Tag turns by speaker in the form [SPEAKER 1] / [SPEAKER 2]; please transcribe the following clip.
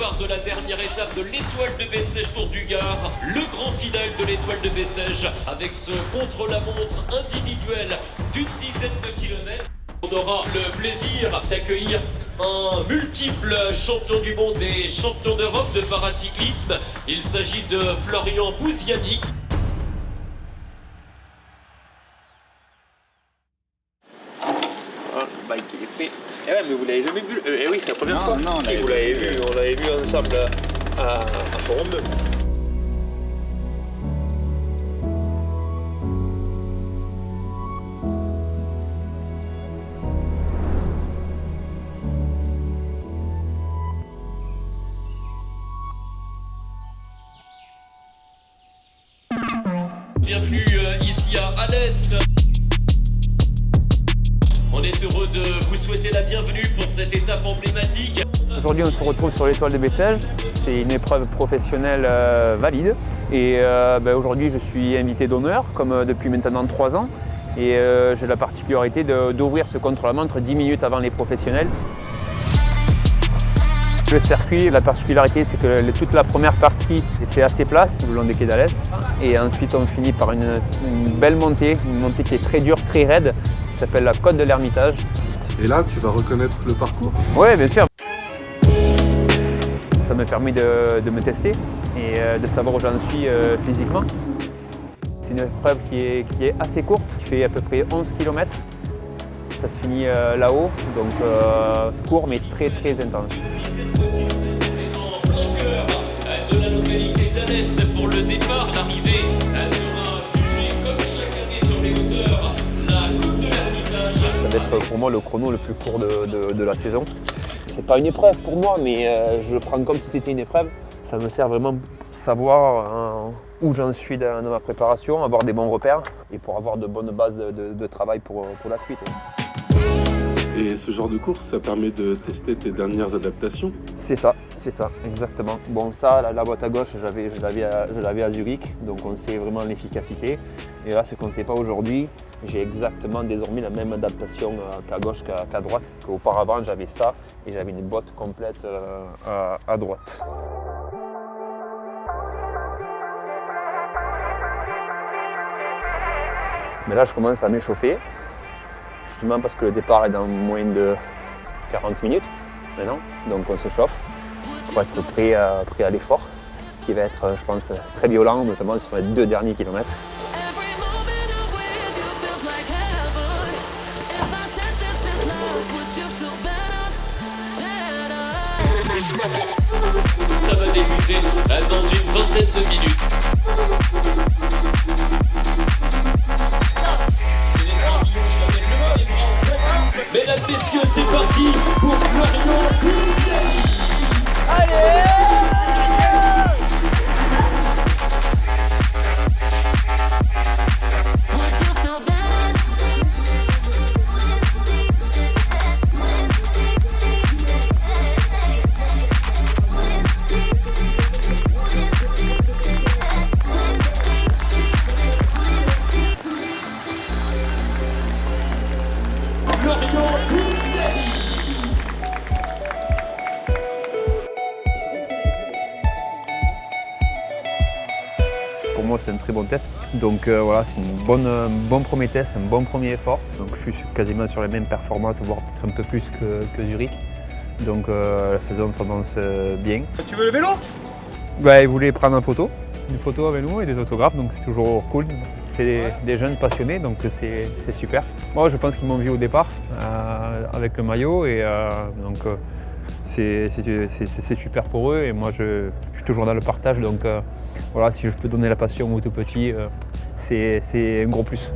[SPEAKER 1] départ de la dernière étape de l'Étoile de Bessèges Tour du Gard, le grand final de l'Étoile de Bessèges, avec ce contre-la-montre individuel d'une dizaine de kilomètres. On aura le plaisir d'accueillir un multiple champion du monde et champion d'Europe de paracyclisme. Il s'agit de Florian Bouziani.
[SPEAKER 2] Le bike il est fait. Eh ouais, mais vous l'avez jamais vu. Eh oui, c'est la première fois.
[SPEAKER 3] Non,
[SPEAKER 2] Si, vous l'avez vu, on l'avait vu ensemble à Forum 2.
[SPEAKER 1] Bienvenue ici à Alès. On est heureux de vous souhaiter la bienvenue pour cette étape emblématique.
[SPEAKER 4] Aujourd'hui, on se retrouve sur l'Étoile de Bessèges. C'est une épreuve professionnelle valide. Et aujourd'hui, je suis invité d'honneur, comme depuis maintenant 3 ans. Et j'ai la particularité d'ouvrir ce contre-la-montre 10 minutes avant les professionnels. Le circuit, la particularité, c'est que toute la première partie, c'est assez place, le long des quais d'Alès. Et ensuite, on finit par une belle montée, une montée qui est très dure, très raide, qui s'appelle la côte de l'Ermitage.
[SPEAKER 5] Et là, tu vas reconnaître le parcours?
[SPEAKER 4] Oui, bien sûr. Ça me permet de me tester et de savoir où j'en suis physiquement. C'est une épreuve qui est assez courte, qui fait à peu près 11 km. Ça se finit là-haut, donc court mais très très intense.
[SPEAKER 1] En plein cœur de la localité d'Alès pour le départ, l'arrivée sera jugée comme chaque année sur les hauteurs, la côte de l'Ermitage.
[SPEAKER 6] Ça va être pour moi le chrono le plus court de la saison. C'est pas une épreuve pour moi, mais je le prends comme si c'était une épreuve. Ça me sert vraiment pour savoir où j'en suis dans ma préparation, avoir des bons repères et pour avoir de bonnes bases de travail pour la suite.
[SPEAKER 5] Et ce genre de course, ça permet de tester tes dernières adaptations?
[SPEAKER 6] C'est ça, exactement. Bon, ça, la boîte à gauche, je l'avais à Zurich, donc on sait vraiment l'efficacité. Et là, ce qu'on ne sait pas aujourd'hui, j'ai exactement désormais la même adaptation qu'à gauche qu'à droite. Qu'auparavant, j'avais ça et j'avais une boîte complète à droite. Mais là, je commence à m'échauffer, justement parce que le départ est dans moins de 40 minutes maintenant. Donc on s'échauffe pour être prêt à l'effort, qui va être, je pense, très violent, notamment sur les 2 derniers kilomètres.
[SPEAKER 1] Ça va débuter dans une vingtaine de minutes. Mesdames, messieurs, c'est parti pour Florian Bouziani. Allez! Florian Bouziani.
[SPEAKER 4] Pour moi, c'est un très bon test. Donc voilà, c'est un bon premier test, un bon premier effort. Donc je suis quasiment sur les mêmes performances, voire peut-être un peu plus que Zurich. Donc la saison s'annonce bien.
[SPEAKER 2] Tu veux le vélo?
[SPEAKER 4] Ils voulaient prendre une photo avec nous et des autographes, donc c'est toujours cool. C'est des jeunes passionnés, donc c'est super. Moi, je pense qu'ils m'ont vu au départ avec le maillot et donc c'est super pour eux et moi je suis toujours dans le partage, donc voilà, si je peux donner la passion aux tout petits, c'est un gros plus.